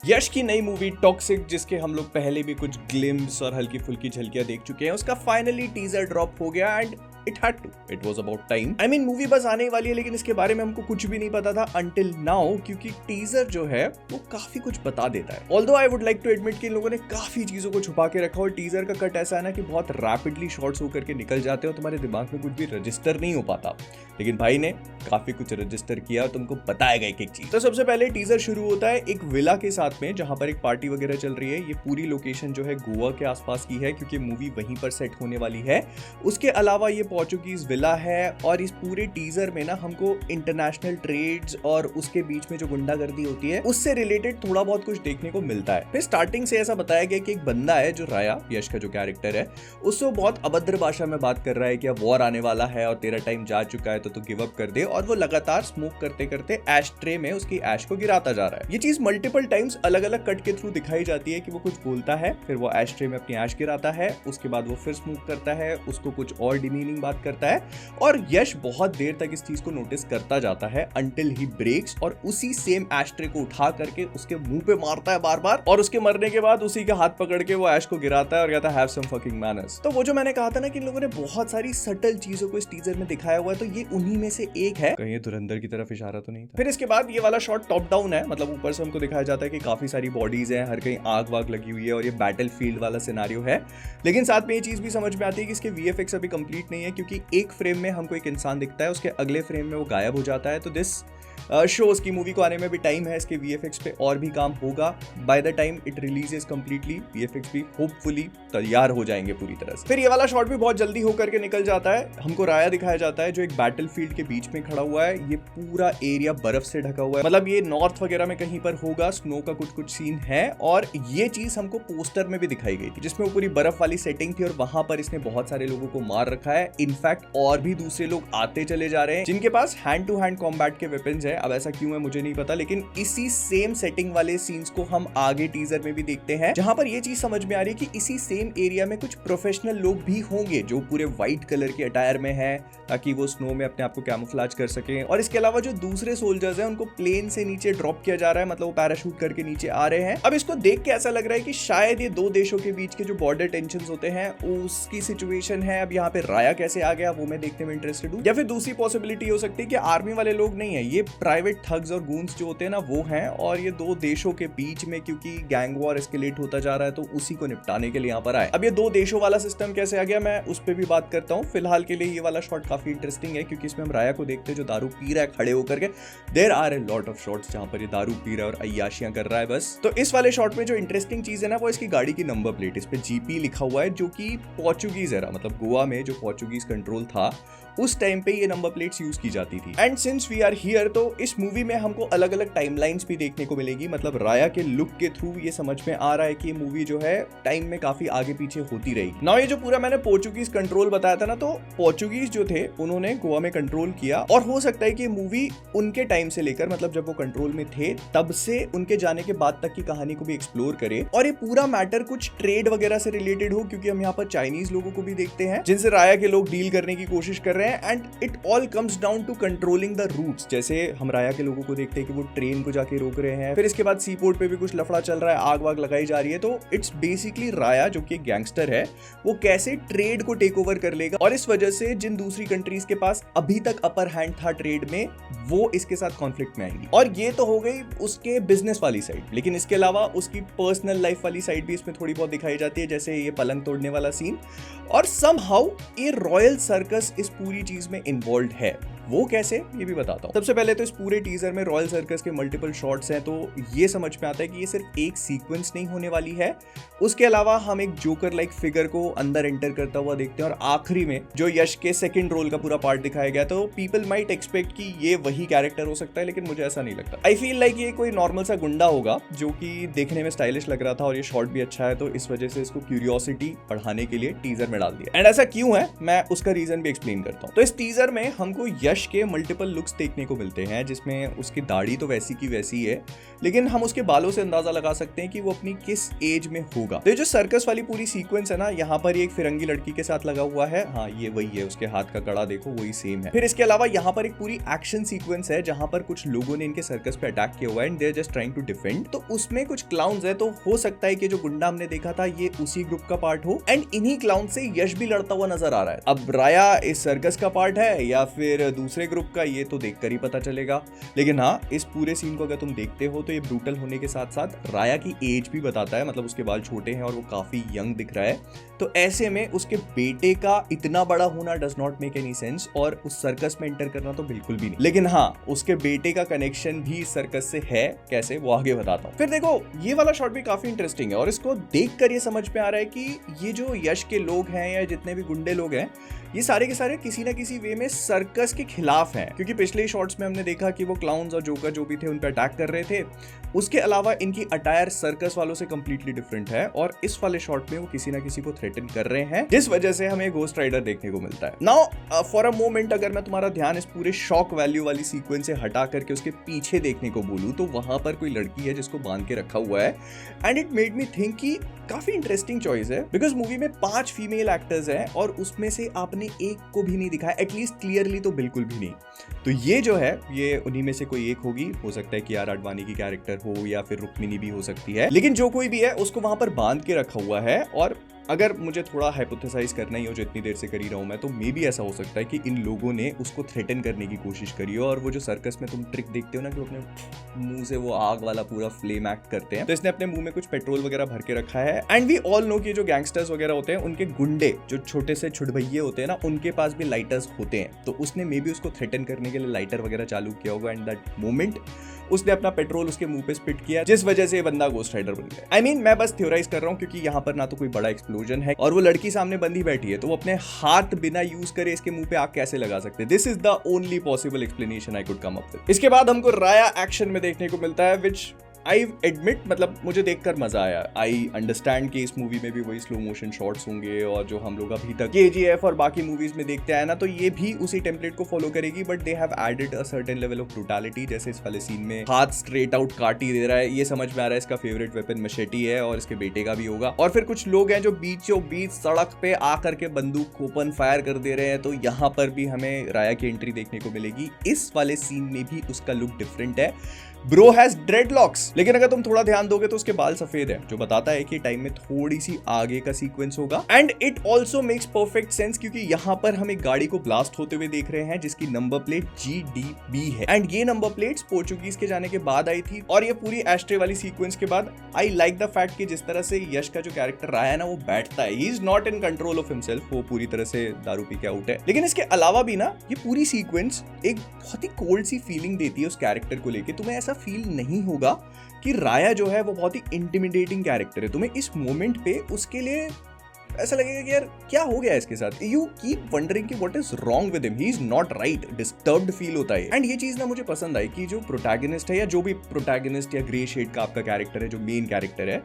यश की नई movie toxic, जिसके हम लोग पहले भी कुछ ग्लिम्स और हल्की फुल्की झलकियां देख चुके हैं, उसका फाइनली टीजर ड्रॉप हो गया and it had to, it was about time. I mean movie बस आने वाली है, लेकिन इसके बारे में हमको कुछ भी नहीं पता था अंटिल नाउ, क्योंकि टीजर जो है वो काफी कुछ बता देता है। Although I would like to admit कि इन लोगों ने काफी चीजों को छुपा के रखा और टीजर का कट ऐसा है ना कि बहुत रैपिडली शॉर्ट्स होकर के निकल जाते हैं और तुम्हारे दिमाग में कुछ भी रजिस्टर नहीं हो पाता, लेकिन भाई ने काफी कुछ रजिस्टर किया और तुमको बताएगा एक एक चीज। तो सबसे पहले टीजर शुरू होता है एक विला के साथ में, जहां पर एक पार्टी वगैरह चल रही है। ये पूरी लोकेशन जो है गोवा के आसपास की है, क्योंकि मूवी वहीं पर सेट होने वाली है। उसके अलावा ये पोर्चुगीज विला है और इस पूरे टीजर में ना हमको इंटरनेशनल ट्रेड्स और उसके बीच में जो गुंडागर्दी होती है उससे रिलेटेड थोड़ा बहुत कुछ देखने को मिलता है। फिर स्टार्टिंग से ऐसा बताया गया कि एक बंदा है जो राया, यश का जो कैरेक्टर है, उससे वो बहुत अभद्र भाषा में बात कर रहा है कि अब वॉर आने वाला है और तेरा टाइम जा चुका है तो तू गिव अप कर दे, और वो लगातार स्मोक करते करते ऐश ट्रे में उसकी ऐश को गिराता जा रहा है। ये चीज मल्टीपल टाइम्स अलग अलग कट के थ्रू दिखाई जाती है कि वो कुछ बोलता है, फिर वो ऐश ट्रे में अपनी ऐश गिराता है, उसके बाद वो फिर स्मोक करता है, उसको कुछ और डिमीनिंग बात करता है, और यश बहुत देर तक इस चीज को नोटिस करता जाता है अंटिल ही ब्रेक्स और उसी सेम ऐश ट्रे को उठा करके उसके मुंह पे मारता है बार बार, और उसके मरने के बाद उसी का हाथ पकड़ के वो ऐश को गिराता है और कहता है हैव सम फकिंग मैनर्स। तो वो जो मैंने कहा था ना कि इन लोगों ने बहुत सारी सटल चीजों को इस टीजर में दिखाया हुआ है, तो ये उन्हीं में से एक है। कहीं धुरंधर की तरफ इशारा तो नहीं था। फिर इसके बाद ये वाला शॉट टॉप डाउन है, मतलब ऊपर से हमको दिखाया जाता है कि काफी सारी बॉडीज हैं, हर कहीं आग वाग लगी हुई है और ये बैटल फील्ड वाला सिनेरियो है। लेकिन साथ में ये चीज भी समझ में आती है कि इसके वीएफएक्स अभी कंप्लीट नहीं है, क्योंकि एक फ्रेम में हमको एक इंसान दिखता है, उसके अगले फ्रेम में वो गायब हो जाता है। तो दिस शोज की मूवी को आने में भी टाइम है, इसके वीएफएक्स पे और भी काम होगा। By the time it releases completely VFX भी होपफुली तैयार हो जाएंगे पूरी तरह से। फिर ये वाला शॉट भी बहुत जल्दी होकर के निकल जाता है। हमको राया दिखाया जाता है जो एक बैटलफील्ड के बीच में खड़ा हुआ है। ये पूरा एरिया बर्फ से ढका हुआ है, मतलब ये नॉर्थ वगैरह में कहीं पर होगा, स्नो का कुछ कुछ सीन है। और ये चीज हमको पोस्टर में भी दिखाई गई थी, जिसमें वो पूरी बर्फ वाली सेटिंग थी और वहां पर इसने बहुत सारे लोगों को मार रखा है। इनफैक्ट और भी दूसरे लोग आते चले जा रहे हैं जिनके पास हैंड टू हैंड कॉम्बैट के वेपन्स है। अब ऐसा क्यों है मुझे नहीं पता, लेकिन इसी सेम सेटिंग वाले सीन्स को हम आगे टीजर में भी देखते हैं, जहां पर ये चीज समझ में आ रही है कि इसी सेम एरिया में कुछ प्रोफेशनल लोग भी होंगे जो पूरे व्हाइट कलर के अटायर में हैं, ताकि वो स्नो में अपने आप को कैमोफ्लेज कर सके। और इसके अलावा जो दूसरे सोल्जर्स हैं उनको प्लेन से नीचे ड्रॉप किया जा रहा है, मतलब वो पैराशूट करके नीचे आ रहे हैं। अब इसको देख के ऐसा लग रहा है कि शायद ये दो देशों के बीच के जो बॉर्डर टेंशन होते हैं उसकी सिचुएशन है। अब यहाँ पे राया कैसे आ गया वो मैं देखने में इंटरेस्टेड हूँ। या फिर दूसरी पॉसिबिलिटी हो सकती है कि आर्मी वाले लोग नहीं है, ये प्राइवेट ठग्स और गूंस जो होते हैं ना वो हैं, और ये दो देशों के बीच में क्योंकि गैंग वॉर एस्केलेट होता जा रहा है तो उसी को निपटाने के लिए यहाँ पर आए। अब ये दो देशों वाला सिस्टम कैसे आ गया मैं उस पर भी बात करता हूँ। फिलहाल के लिए ये वाला शॉट काफी इंटरेस्टिंग है, क्योंकि इसमें हम राया को देखते हैं जो दारू पी रहा है खड़े होकर के। There are a lot of shots जहां पर ये दारू पी रहा है और अय्याशियां कर रहा है बस। तो इस वाले शॉट में जो इंटरेस्टिंग चीज है ना वो इसकी गाड़ी की नंबर प्लेट, इस पे जीपी लिखा हुआ है, जो कि पोर्चुगीज एरा, मतलब गोवा में जो पोर्चुगीज कंट्रोल था उस टाइम पे ये नंबर प्लेट्स यूज की जाती थी। And since we are here, तो इस मूवी में हमको अलग अलग टाइमलाइंस भी देखने को मिलेगी। मतलब राया के लुक के थ्रू ये समझ में आ रहा है कि ये मूवी जो है टाइम में काफी आगे पीछे होती रहेगी। नाउ ये जो पूरा मैंने पोर्चुगीज कंट्रोल बताया था ना, तो पोर्चुगीज जो थे उन्होंने गोवा में कंट्रोल किया, और हो सकता है कि मूवी उनके टाइम से लेकर, मतलब जब वो कंट्रोल में थे तब से उनके जाने के बाद तक की कहानी को भी एक्सप्लोर करे, और ये पूरा मैटर कुछ ट्रेड वगैरह से रिलेटेड हो, क्योंकि हम यहाँ पर चाइनीज लोगों को भी देखते हैं जिनसे राया के लोग डील करने की कोशिश कर रहे हैं। And it all comes down to controlling the routes. जैसे हम राया के लोगों को देखते हैं कि वो ट्रेन को जाके रोक रहे हैं, फिर इसके बाद सी पोर्ट पे भी कुछ लफड़ा चल रहा है, आग वाग लगाई जा रही है। तो इट्स बेसिकली राया जो कि एक गैंगस्टर है, वो कैसे ट्रेड को टेक ओवर कर लेगा, और इस वजह से जिन दूसरी कंट्रीज के पास अभी तक अपर हैंड था ट्रेड में, वो इसके साथ कॉन्फ्लिक्ट में आएंगी। और ये तो हो गई उसके बिजनेस वाली साइड, लेकिन इसके अलावा उसकी पर्सनल लाइफ वाली साइड भी इसमें थोड़ी बहुत दिखाई जाती है, जैसे ये पलंग तोड़ने वाला सीन। और समहाउ ये रॉयल सर्कस इस पूरी चीज में इन्वॉल्व है। वो कैसे, ये भी बताता हूँ। सबसे पहले तो इस पूरे टीजर में रॉयल सर्कस के मल्टीपल शॉट्स हैं, तो ये समझ में आता है कि ये सिर्फ एक सीक्वेंस नहीं होने वाली है। उसके अलावा हम एक जोकर लाइक फिगर को अंदर एंटर करता हुआ देखते हैं, और आखिरी में जो यश के सेकंड रोल का पूरा पार्ट दिखाया गया, तो पीपल माइट एक्सपेक्ट कि ये वही कैरेक्टर हो सकता है, लेकिन मुझे ऐसा नहीं लगता। आई फील लाइक ये कोई नॉर्मल सा गुंडा होगा जो कि देखने में स्टाइलिश लग रहा था, और ये शॉट भी अच्छा है, तो इस वजह से इसको क्यूरियोसिटी बढ़ाने के लिए टीजर में डाल दिया। एंड ऐसा क्यों है मैं उसका रीजन भी एक्सप्लेन करता हूँ। तो इस टीजर में हमको यश यश के मल्टीपल लुक्स देखने को मिलते हैं, जिसमें उसकी दाढ़ी तो वैसी की वैसी है, लेकिन हम उसके बालों से अंदाजा लगा सकते हैं कि वो अपनी किस एज में होगा। तो ये जो सर्कस वाली पूरी सीक्वेंस है ना, यहाँ पर एक फिरंगी लड़की के साथ लगा हुआ है, हाँ ये वही है, उसके हाथ का कड़ा देखो वही सेम है। फिर इसके अलावा यहाँ पर एक पूरी एक्शन सीक्वेंस है जहाँ पर कुछ लोगों ने इनके सर्कस पे अटैक किया हुआ है and they are just trying to defend. तो उसमें कुछ क्लाउन्स है, तो हो सकता है कि जो गुंडा हमने देखा था ये उसी ग्रुप का पार्ट हो एंड इन्हीं क्लाउन से यश भी लड़ता हुआ नजर आ रहा है। अब राया इस सर्कस का पार्ट है या फिर दूसरे ग्रुप का, ये तो देखकर ही पता चलेगा। लेकिन हाँ, इस पूरे सीन को अगर तुम देखते हो तो ये ब्रूटल होने के साथ साथ राया की एज भी बताता है, मतलब उसके बाल छोटे हैं और वो काफी यंग दिख रहा है। तो ऐसे में उसके बेटे का इतना बड़ा होना does not make any sense और उस सर्कस में एंटर करना तो बिल्कुल भी नहीं। लेकिन हाँ, उसके बेटे का कनेक्शन भी सर्कस से है, कैसे वो आगे बताता हूँ। फिर देखो, ये वाला शॉट भी काफी इंटरेस्टिंग है और इसको देखकर ये समझ में आ रहा है कि ये जो यश के लोग हैं या जितने भी गुंडे लोग हैं, ये सारे के सारे किसी ना किसी वे में सर्कस के खिलाफ हैं, क्योंकि पिछले शॉट्स में हमने देखा कि वो क्लाउन्स और जोकर जो भी थे उन पर अटैक कर रहे थे। उसके अलावा इनकी अटायर सर्कस वालों से कंप्लीटली डिफरेंट है और इस वाले शॉट में वो किसी ना किसी को थ्रेटन कर रहे हैं, जिस वजह से हमें घोस्ट राइडर देखने को मिलता है। नाउ फॉर अ मोमेंट अगर मैं तुम्हारा ध्यान इस पूरे शॉक वैल्यू वाली सीक्वेंस से हटा करके उसके पीछे देखने को बोलूं, तो वहां पर कोई लड़की है जिसको बांध के रखा हुआ है and it made me think कि काफी इंटरेस्टिंग चॉइस है, बिकॉज मूवी में 5 फीमेल एक्टर्स हैं और उसमें से आपने एक को भी नहीं दिखाया, एटलीस्ट क्लियरली तो बिल्कुल भी नहीं। तो ये जो है ये उन्हीं में से कोई एक होगी, हो सकता है कि यार आडवाणी की कैरेक्टर हो या फिर रुक्मिनी भी हो सकती है, लेकिन जो कोई भी है उसको वहां पर बांध के रखा हुआ है। और अगर मुझे थोड़ा हाइपोथेसाइज करना ही हो, जो इतनी देर से कर ही रहा हूं मैं, तो मे भी ऐसा हो सकता है कि इन लोगों ने उसको थ्रेटन करने की कोशिश करी हो। और वो जो सर्कस में तुम ट्रिक देखते हो ना कि अपने मुंह से वो आग वाला पूरा फ्लेम एक्ट करते हैं, तो इसने अपने मुंह में कुछ पेट्रोल वगैरह भर के रखा है। एंड वी ऑल नो कि जो गैंगस्टर्स वगैरह होते हैं उनके गुंडे जो छोटे से छुड़भैये होते हैं ना, उनके पास भी लाइटर्स होते हैं, तो उसने मे बी उसको थ्रेटन करने के लिए लाइटर वगैरह चालू किया होगा एंड दैट मोमेंट उसने अपना पेट्रोल उसके मुंह पे स्पिट किया, जिस वजह से ये बंदा घोस्ट राइडर बन गया। आई मीन मैं बस थ्योराइज कर रहा हूँ, क्योंकि यहाँ पर ना तो कोई बड़ा एक्सप्लोजन है और वो लड़की सामने बंदी बैठी है, तो वो अपने हाथ बिना यूज करे इसके मुंह पे आग कैसे लगा सकते हैं। This is the only possible explanation I could come up with. इसके बाद हमको राया एक्शन में देखने को मिलता है, विच आई एडमिट मतलब मुझे देखकर मजा आया। आई अंडरस्टैंड कि इस मूवी में भी वही स्लो मोशन शॉट्स होंगे और जो हम लोग अभी तक KGF और बाकी मूवीज में देखते आए ना, तो ये भी उसी टेम्पलेट को फॉलो करेगी, but they have added a certain level of brutality. जैसे इस वाले सीन में हाथ स्ट्रेट आउट काट ही दे रहा है, ये समझ में आ रहा है इसका फेवरेट वेपन मशेटी है और इसके बेटे का भी होगा। और फिर कुछ लोग हैं जो बीचों बीच सड़क पे आकर के बंदूक ओपन फायर कर दे रहे हैं, तो यहाँ पर भी हमें राया की एंट्री देखने को मिलेगी। इस वाले सीन में भी उसका लुक डिफरेंट है। ब्रो हैज ड्रेडलॉक्स, लेकिन अगर तुम थोड़ा ध्यान दोगे तो उसके बाल सफेद है, जो बताता है कि टाइम में थोड़ी सी आगे का सीक्वेंस होगा। And it also makes perfect sense, क्योंकि यहाँ पर हम एक गाड़ी को ब्लास्ट होते हुए देख रहे हैं जिसकी नंबर प्लेट GDB है एंड ये नंबर प्लेट्स पोर्चुगीज के जाने के बाद आई थी। और ये पूरी एस्ट्रे वाली सीक्वेंस के बाद आई लाइक द फैक्ट कि जिस तरह से यश का जो कैरेक्टर रहा है ना, वो बैठता है, he is not in control of himself, वो पूरी तरह से दारू पी के आउट है। लेकिन इसके अलावा भी ना ये पूरी सीक्वेंस एक बहुत ही कोल्ड सी फीलिंग देती है उस कैरेक्टर को लेके। तुम्हें ऐसा फील नहीं होगा कि राया जो है वो बहुत ही इंटिमिडेटिंग कैरेक्टर है। तुम्हें इस मोमेंट पे उसके लिए ऐसा लगेगा कि यार क्या हो गया इसके साथ, यू कीप वंडरिंग कि what is wrong with him, he is not right, disturbed feel होता है। एंड ये चीज ना मुझे पसंद आई कि जो प्रोटैगनिस्ट है या जो भी प्रोटैगनिस्ट या ग्रे शेड का आपका कैरेक्टर है, जो मेन कैरेक्टर है,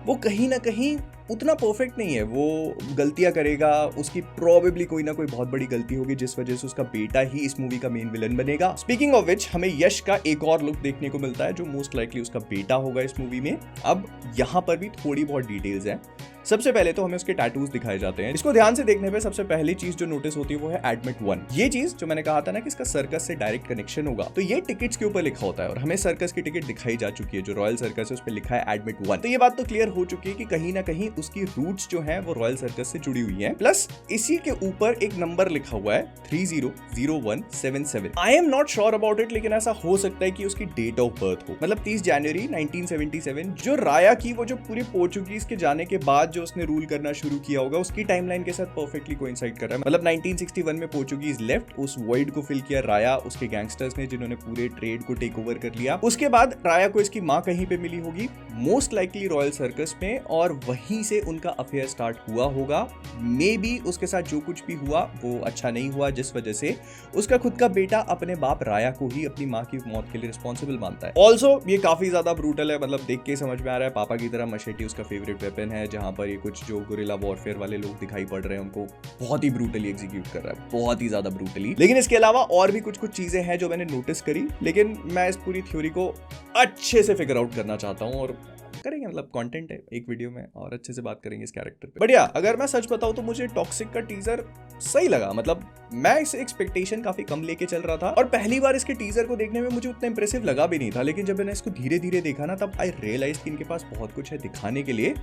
वो कहीं ना कहीं उतना परफेक्ट नहीं है। वो गलतियां करेगा, उसकी प्रोबेबली कोई ना कोई बहुत बड़ी गलती होगी जिस वजह से उसका बेटा ही इस मूवी का मेन विलन बनेगा। स्पीकिंग ऑफ विच, हमें यश का एक और लुक देखने को मिलता है जो मोस्ट लाइकली उसका बेटा होगा इस मूवी में। अब यहाँ पर भी थोड़ी बहुत डिटेल्स हैं। सबसे पहले तो हमें उसके टैटूज दिखाए जाते हैं। इसको ध्यान से देखने पे सबसे पहली चीज जो नोटिस होती है वो है एडमिट 1। ये चीज जो मैंने कहा था ना कि इसका सर्कस से डायरेक्ट कनेक्शन होगा, तो ये टिकट्स के ऊपर लिखा होता है और हमें सर्कस की टिकट दिखाई जा चुकी है, जो रॉयल सर्कस है उस पर लिखा है एडमिट 1। तो ये बात तो क्लियर हो चुकी है कि कहीं ना कहीं उसकी रूट्स जो है वो रॉयल सर्कस से जुड़ी हुई है। प्लस इसी के ऊपर एक नंबर लिखा हुआ है 300177। I am not sure about it, लेकिन ऐसा हो सकता है कि उसकी डेट ऑफ बर्थ हो, मतलब 30 जनवरी 1977, जो राया की वो जो पूरी पोर्चुगीज के जाने के बाद जो उसने रूल करना शुरू किया होगा उसकी टाइमलाइन के साथ परफेक्टली कोइंसाइड कर रहा है। मतलब 1961 में पोर्चुगीज लेफ्ट, उस वॉइड को फिल किया राया, उसके गैंगस्टर्स ने जिन्होंने पूरे ट्रेड को टेक ओवर कर लिया। उसके बाद राया को इसकी मां कहीं पे मिली होगी, मोस्ट लाइकली रॉयल सर्कस में, और वहीं से उनका अफेयर स्टार्ट हुआ होगा। मे बी उसके साथ जो कुछ भी हुआ वो अच्छा नहीं हुआ, जिस वजह से उसका खुद का बेटा अपने बाप राया को ही अपनी मां की मौत के लिए रिस्पॉन्सिबल मानता है। ऑल्सो ये काफी ज्यादा ब्रूटल है, मतलब देख के समझ में आ रहा है पापा की तरह मशेटी उसका फेवरेट वेपन है, जहां पर पर ये कुछ जो गुरिल्ला वॉरफेयर वाले लोग दिखाई पड़ रहे हैं उनको बहुत ही ब्रूटली एग्जीक्यूट कर रहा है, बहुत ही ज्यादा ब्रूटली। लेकिन इसके अलावा और भी कुछ चीजें हैं जो मैंने नोटिस करी, लेकिन मैं इस पूरी थ्योरी को अच्छे से फिगर आउट करना चाहता हूँ और करेंगे, मतलब कंटेंट है एक वीडियो में और अच्छे से बात करेंगे इस कैरेक्टर पे। बढ़िया, अगर मैं सच बताऊं तो मुझे टॉक्सिक का टीजर सही लगा। मतलब मैं इस एक्सपेक्टेशन काफी कम लेके चल रहा था और पहली बार इसके टीजर को देखने में मुझे उतना इंप्रेसिव लगा भी नहीं था, लेकिन जब मैंने इसको धीरे धीरे देखा ना, तब आई रियलाइज कि इनके पास बहुत कुछ है दिखाने के लिए।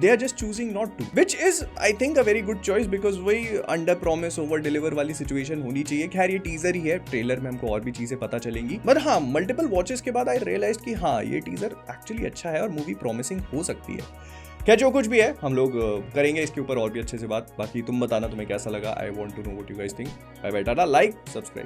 They are just choosing not to, which is I think a very good choice because वही अंडर प्रॉमिस ओवर डिलीवर वाली सिचुएशन होनी चाहिए। खैर ये टीजर ही है, ट्रेलर में हमको और भी चीजें पता चलेंगी, बट हाँ मल्टीपल वॉचेस के बाद आई रियलाइज कि हाँ ये टीजर एक्चुअली अच्छा है और मूवी प्रॉमिसिंग हो सकती है। क्या जो कुछ भी है हम लोग करेंगे इसके ऊपर और भी अच्छे से बात। बाकी तुम बताना तुम्हें कैसा लगा। I want to know what you guys think. Bye bye, tata, like, subscribe.